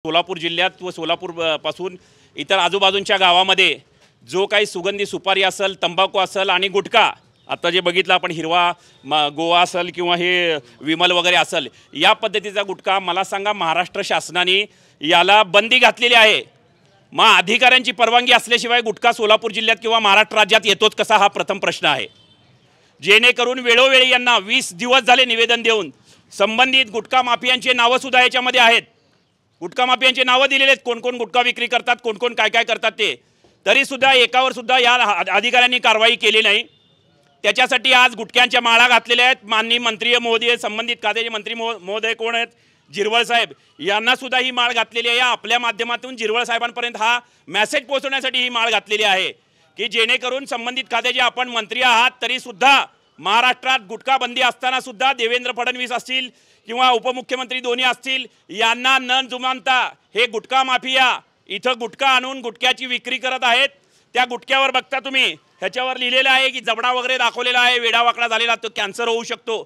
सोलापूर जिल्ह्यात व सोलापूर पासून इतर आजूबाजूच्या गावामध्ये जो काही सुगंधी सुपारी असेल, तंबाखू असेल आणि गुटखा, आता जे बघितलं आपण हिरवा गोवा असेल किंवा हे विमल वगैरे असेल, या पद्धतीचा गुटखा मला सांगा महाराष्ट्र शासनाने याला बंदी घातलेली आहे। मग अधिकाऱ्यांची परवानगी असल्याशिवाय गुटखा सोलापूर जिल्ह्यात किंवा महाराष्ट्र राज्यात येतोच कसा, हा प्रथम प्रश्न आहे। जेणेकरून वेळोवेळी यांना 20 दिवस झाले निवेदन देऊन संबंधित गुटखा माफियांचे नावं सुद्धा याच्यामध्ये आहेत। गुटखा माफियांचे नावं दिलेले आहेत, कोण कोण गुटखा विक्री करतात, कोण कोण काय काय करतात ते, तरी सुद्धा एकावर सुद्धा या अधिकाऱ्यांनी कारवाई केली नाही। त्याच्यासाठी आज गुटख्यांच्या माळा घातलेल्या आहेत। माननीय मंत्री महोदय, संबंधित खात्याचे मंत्री महोदय कोण आहेत, जिरवळ साहेब, यांना सुद्धा ही माळ घातलेली आहे। आपल्या माध्यमातून जिरवळ साहेबांपर्यंत हा मेसेज पोहोचवण्यासाठी ही माळ घातलेली आहे की जेणेकरून संबंधित खात्याचे आपण मंत्री आहात तरी सुद्धा महाराष्ट्रात गुटखा बंदी असताना सुद्धा देवेंद्र फडणवीस असतील किंवा उपमुख्यमंत्री दोन्ही असतील, यांना न जुमानता हे गुटखा माफिया इथं गुटखा आणून गुटख्याची विक्री करत आहेत। त्या गुटख्यावर बघता तुम्ही, ह्याच्यावर लिहिलेलं आहे की जबडा वगैरे दाखवलेला आहे, वेडावाकडा झालेला, तो कॅन्सर होऊ शकतो,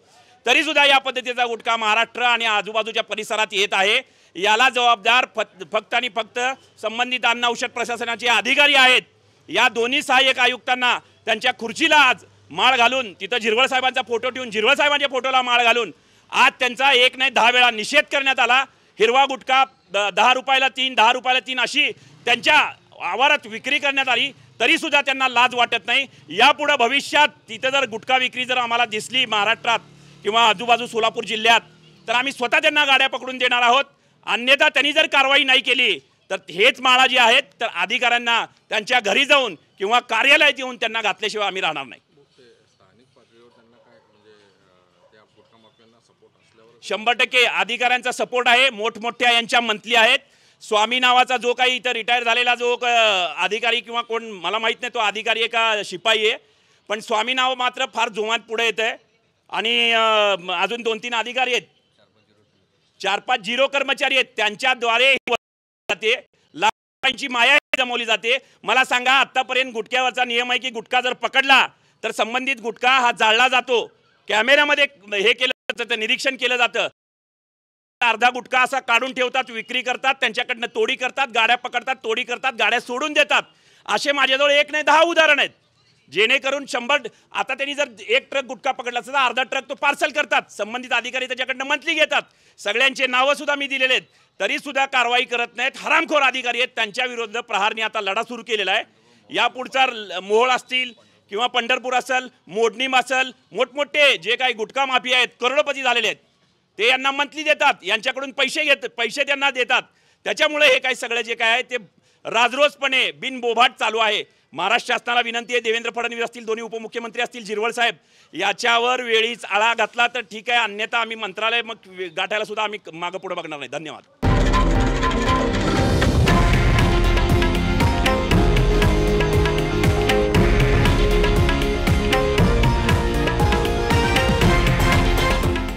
तरी सुद्धा या पद्धतीचा गुटखा महाराष्ट्र आणि आजूबाजूच्या परिसरात येत आहे। याला जबाबदार फक्त आणि फक्त संबंधित अन्न औषध प्रशासनाचे अधिकारी आहेत। या दोन्ही सहाय्यक आयुक्तांना त्यांच्या खुर्चीला आज माळ घालून, तिथं जिरवळ साहेबांचा फोटो ठेवून, जिरवळ साहेबांच्या फोटोला माळ घालून आज त्यांचा एक नाही 10 वेळा निषेध करण्यात आला। हिरवा गुटखा 10 रुपयाला 3, 10 रुपयाला 3 अशी त्यांच्या आवारात विक्री करण्यात आली, तरी सुद्धा त्यांना लाज वाटत नाही। यापुढे भविष्यात तिथं जर गुटखा विक्री जर आम्हाला दिसली महाराष्ट्रात किंवा आजूबाजू सोलापूर जिल्ह्यात, तर आम्ही स्वतः त्यांना गाड्या पकडून देणार आहोत। अन्यथा त्यांनी जर कारवाई नाही केली तर हेच माळा जी आहेत तर अधिकाऱ्यांना त्यांच्या घरी जाऊन किंवा कार्यालयात येऊन त्यांना घातल्याशिवाय आम्ही राहणार नाही। 100% अधिकाऱ्यांचा सपोर्ट आहे। मोठमोठ्या यांच्या मंथली आहेत। स्वामी नावाचा जो काही इथं रिटायर झालेला जो अधिकारी किंवा कोण मला माहित नाही, तो अधिकारी आहे का शिपाई आहे, पण स्वामी नाव मात्र फार जोमात पुढे येत आहे। आणि अजून 2-3 अधिकारी आहेत, 4-5 कर्मचारी आहेत, त्यांच्याद्वारे जाते लाखांची माया जमवली जाते। मला सांगा, आतापर्यंत गुटख्यावरचा नियम आहे की गुटखा जर पकडला तर संबंधित गुटखा हा जाळला जातो, कॅमेऱ्यामध्ये हे केलं जातं, निरीक्षण केलं जातं। अर्धा गुटखा असा काढून ठेवतात, विक्री करतात, त्यांच्याकडनं तोडी करतात, गाड्या पकडतात, तोडी करतात, गाड्या सोडून देतात। असे माझ्याजवळ 1 नाही 10 उदाहरण आहेत। जेणेकरून 100 आता त्यांनी जर 1 ट्रक गुटखा पकडला तर अर्धा ट्रक तो पार्सल करतात, संबंधित अधिकारी त्याच्याकडनं मंथली घेतात। सगळ्यांचे नावं सुद्धा मी दिलेले आहेत, तरी सुद्धा कारवाई करत नाहीत। हरामखोर अधिकारी आहेत, त्यांच्या विरुद्ध प्रहारने आता लढा सुरू केलेला आहे। यापुढचा मोहोळ असतील किंवा पंढरपूर असेल, मोडणीम असेल, मोठमोठे जे काही गुटखा माफिया आहेत, करोडपती झालेले आहेत, ते यांना मंथली देतात, यांच्याकडून पैसे त्यांना देतात। त्याच्यामुळे हे काही सगळं जे काय आहे ते राजरोसपणे बिनबोभाट चालू आहे। महाराष्ट्र शासनाला विनंती आहे, देवेंद्र फडणवीस असतील, दोन्ही उपमुख्यमंत्री असतील, जिरवळ साहेब, याच्यावर वेळीच आळा घातला तर ठीक आहे, अन्यथा आम्ही मंत्रालय मग गाठायला सुद्धा आम्ही मागे पुढे बघणार नाही। धन्यवाद।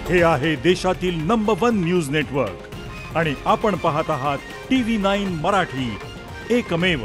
हे आहे देशातील नंबर 1 न्यूज नेटवर्क आणि आपण पाहत आहात TV9 मराठी, एकमेव।